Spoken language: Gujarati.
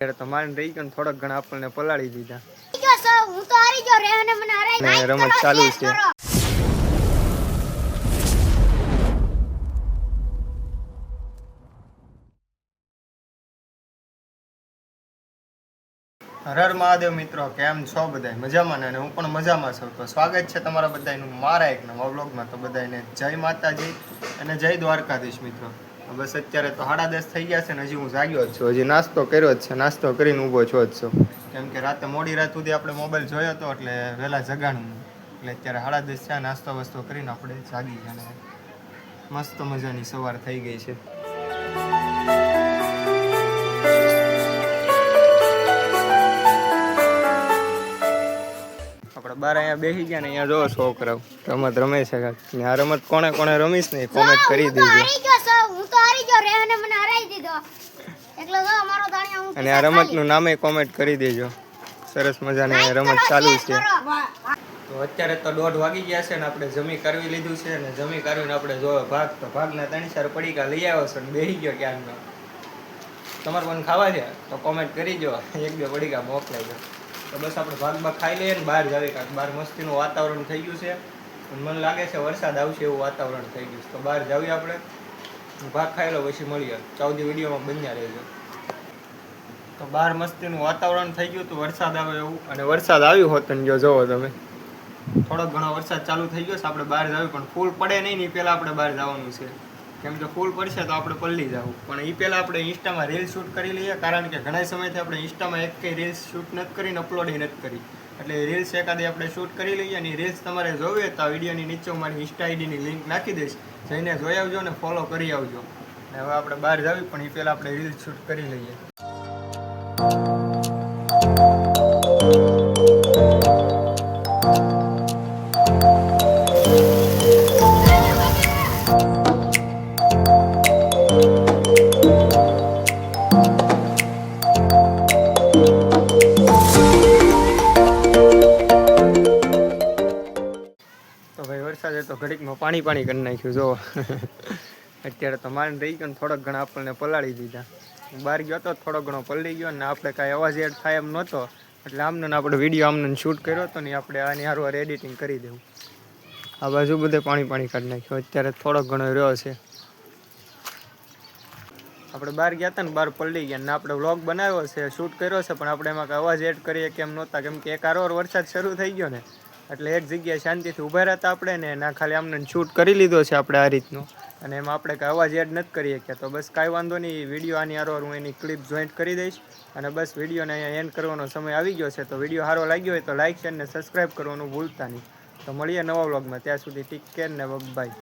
ત્યારે તો માન રહી ગયો ને થોડોક ઘણા આપણને પલાળી દીધા. હું તો હારી ગયો રે અને મને હરાઈ ને રમત ચાલુ છે. હર હર મહાદેવ મિત્રો, કેમ છો બધા? મજામાં ને? અને હું પણ મજામાં છું. તો સ્વાગત છે તમારા બધાનું મારા એક નવા વ્લોગમાં. તો બધાને જય માતાજી અને જય દ્વારકાધીશ મિત્રો. બસ અત્યારે તો 10:30 થઈ ગયા છે ને હજી હું જાગ્યો જ છું. હજી નાસ્તો કર્યો જ છે, નાસ્તો કરીને ઊભો છો જ છું. કેમ કે રાતે મોડી રાત સુધી આપણે મોબાઈલ જોયો હતો એટલે વહેલા જગાણું. એટલે અત્યારે 10:30 થયા, નાસ્તો વસ્તો કરીને આપણે જાગી ગયા અને મસ્ત મજાની સવાર થઈ ગઈ છે. આપણે બાર અહીંયા બેસી ગયા ને અહીંયા જો છોકરાઓ રમત રમે છે. ને આ રમત કોણે કોણે રમીશ ને કોમેન્ટ કરી દેજો. હું તો હારી ગયો રે અને મને હરાઈ દીધો. એટલે જો અમારો દાણિયા હું અને આ રમતનું નામે કોમેન્ટ કરી દેજો. સરસ મજાની રમત ચાલુ છે. તો અત્યારે તો 1:30 વાગી ગયા છે ને આપણે જમી કરવી લીધું છે. અને જમી કરવીને આપણે જો ભાગના 3-4 પડીકા લઈ આવ્યો છે ને બેસી ગયો ક્યારનો. તમારે પણ ખાવા છે તો કોમેન્ટ કરી દો, 1-2 પડીકા મોકલાઈ દો. તો બસ આપણે ભાગ ખાઈ લઈએ ને બહાર જાવી, કારણ બહાર મસ્તીનું વાતાવરણ થઈ ગયું છે. મને લાગે છે વરસાદ આવશે એવું વાતાવરણ થઈ ગયું છે. તો બહાર જાવી આપણે, ભાગ ખાઈ લો પછી મળીએ. ચાઉદી વિડીયોમાં બન્યા રહેજો. તો બહાર મસ્તીનું વાતાવરણ થઈ ગયું હતું, વરસાદ આવે એવું. અને વરસાદ આવ્યું હોત ને જો જોવો તમે, થોડોક ઘણો વરસાદ ચાલુ થઈ ગયો છે. આપણે બહાર જાવી પણ ફૂલ પડે નહીં ને પહેલાં આપણે બહાર જવાનું છે. કેમ કે ફૂલ પડશે તો આપણે પલ્લી જવું. પણ એ પહેલાં આપણે ઇન્સ્ટામાં રીલ શૂટ કરી લઈએ, કારણ કે ઘણા સમયથી આપણે ઇન્સ્ટામાં એક કંઈ રીલ્સ શૂટ નથી કરીને, અપલોડ નથી કરી. એટલે રીલ્સ એકાદી આપણે શૂટ કરી લઈએ. અને રીલ્સ તમારે જોવે તો આ વિડીયોની નીચે મારી ઇન્સ્ટા આઈડીની લિંક નાખી દઈશ, જઈને જોઈ આવજો ને ફોલો કરી આવજો. અને હવે આપણે બહાર જાવી પણ એ પહેલાં આપણે રીલ્સ શૂટ કરી લઈએ. તો ભાઈ વરસાદે તો ઘડીકમાં પાણી કરી નાખ્યું જો. અત્યારે તો માન રહી ગયો ને થોડોક ઘણા આપણને પલાળી દીધા. બહાર ગયો તો થોડો ઘણો પલળી ગયો ને આપણે કાંઈ અવાજ એડ થાય એમ નહોતો. એટલે આમને આપણે વિડીયો આમને શૂટ કર્યો હતો ને આપણે આની હારવાર એડિટિંગ કરી દેવું. આ બાજુ બધે પાણી કરી નાખ્યું. અત્યારે થોડોક ઘણો રહ્યો છે. આપણે બહાર ગયા હતા ને બહાર પલળી ગયા ને આપણે વ્લોગ બનાવ્યો છે, શૂટ કર્યો છે, પણ આપણે એમાં કાંઈ અવાજ એડ કરીએ કેમ નહોતા. કેમ કે એક હારવાર વરસાદ શરૂ થઈ ગયો ને એટલે એક જગ્યાએ શાંતિથી ઊભા રહેતા આપણે ને ના ખાલી આમને શૂટ કરી લીધો છે આપણે આ રીતનો. અને એમાં આપણે કાંઈ અવાજ એડ નથી કરી શક્યા. તો બસ કાંઈ વાંધો નહીં, વિડીયો આની હારવાર હું એની ક્લિપ જોઈન્ટ કરી દઈશ. અને બસ વિડીયોને અહીંયા એન્ડ કરવાનો સમય આવી ગયો છે. તો વિડીયો સારો લાગ્યો હોય તો લાઇક શેર ને સબસ્ક્રાઈબ કરવાનું ભૂલતા નહીં. તો મળીએ નવા વ્લોગમાં. ત્યાં સુધી ટેક કેર ને બાય.